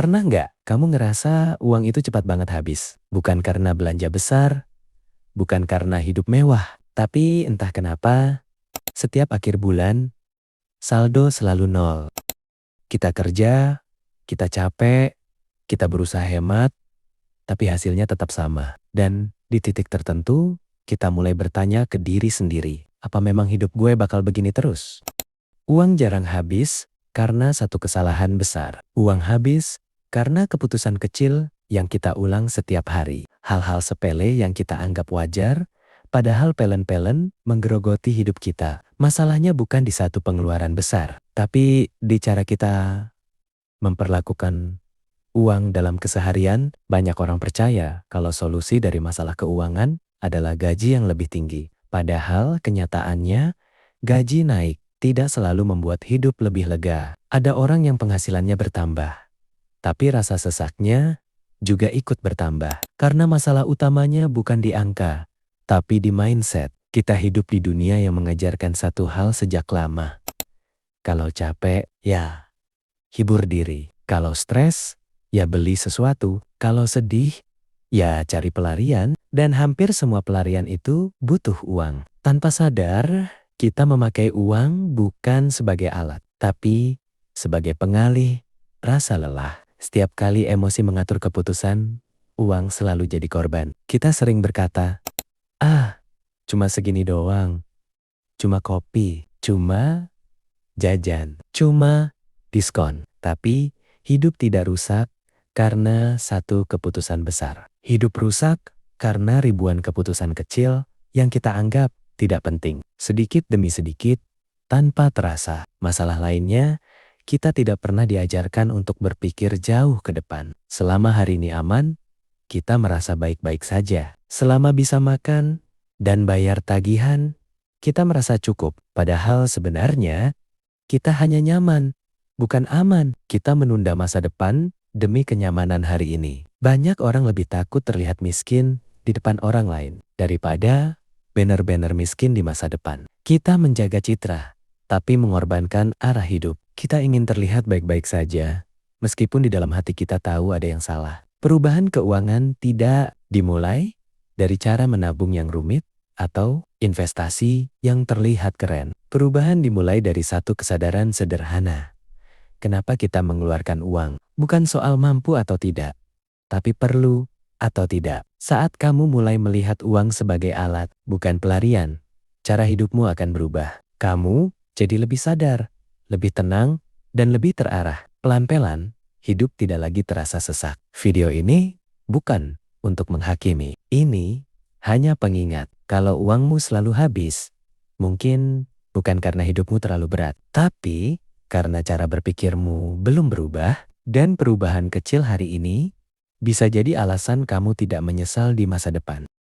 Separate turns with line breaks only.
Pernah nggak kamu ngerasa uang itu cepat banget habis? Bukan karena belanja besar, bukan karena hidup mewah, tapi entah kenapa, setiap akhir bulan, saldo selalu nol. Kita kerja, kita capek, kita berusaha hemat, tapi hasilnya tetap sama. Dan di titik tertentu, kita mulai bertanya ke diri sendiri, apa memang hidup gue bakal begini terus? Uang jarang habis karena satu kesalahan besar. Uang habis karena keputusan kecil yang kita ulang setiap hari. Hal-hal sepele yang kita anggap wajar, padahal pelen-pelen menggerogoti hidup kita. Masalahnya bukan di satu pengeluaran besar, tapi di cara kita memperlakukan uang dalam keseharian. Banyak orang percaya kalau solusi dari masalah keuangan adalah gaji yang lebih tinggi. Padahal kenyataannya, gaji naik tidak selalu membuat hidup lebih lega. Ada orang yang penghasilannya bertambah, tapi rasa sesaknya juga ikut bertambah. Karena masalah utamanya bukan di angka, tapi di mindset. Kita hidup di dunia yang mengajarkan satu hal sejak lama. Kalau capek, ya hibur diri. Kalau stres, ya beli sesuatu. Kalau sedih, ya cari pelarian. Dan hampir semua pelarian itu butuh uang. Tanpa sadar, kita memakai uang bukan sebagai alat, tapi sebagai pengalih rasa lelah. Setiap kali emosi mengatur keputusan, uang selalu jadi korban. Kita sering berkata, cuma segini doang, cuma kopi, cuma jajan, cuma diskon. Tapi hidup tidak rusak karena satu keputusan besar. Hidup rusak karena ribuan keputusan kecil yang kita anggap tidak penting. Sedikit demi sedikit, tanpa terasa. Masalah lainnya, kita tidak pernah diajarkan untuk berpikir jauh ke depan. Selama hari ini aman, kita merasa baik-baik saja. Selama bisa makan dan bayar tagihan, kita merasa cukup. Padahal sebenarnya, kita hanya nyaman, bukan aman. Kita menunda masa depan demi kenyamanan hari ini. Banyak orang lebih takut terlihat miskin di depan orang lain daripada banner-banner miskin di masa depan. Kita menjaga citra, tapi mengorbankan arah hidup. Kita ingin terlihat baik-baik saja, meskipun di dalam hati kita tahu ada yang salah. Perubahan keuangan tidak dimulai dari cara menabung yang rumit atau investasi yang terlihat keren. Perubahan dimulai dari satu kesadaran sederhana. Kenapa kita mengeluarkan uang? Bukan soal mampu atau tidak, tapi perlu atau tidak. Saat kamu mulai melihat uang sebagai alat, bukan pelarian, cara hidupmu akan berubah. Kamu jadi lebih sadar, lebih tenang, dan lebih terarah. Pelan-pelan, hidup tidak lagi terasa sesak. Video ini bukan untuk menghakimi. Ini hanya pengingat. Kalau uangmu selalu habis, mungkin bukan karena hidupmu terlalu berat, tapi karena cara berpikirmu belum berubah. Dan perubahan kecil hari ini bisa jadi alasan kamu tidak menyesal di masa depan.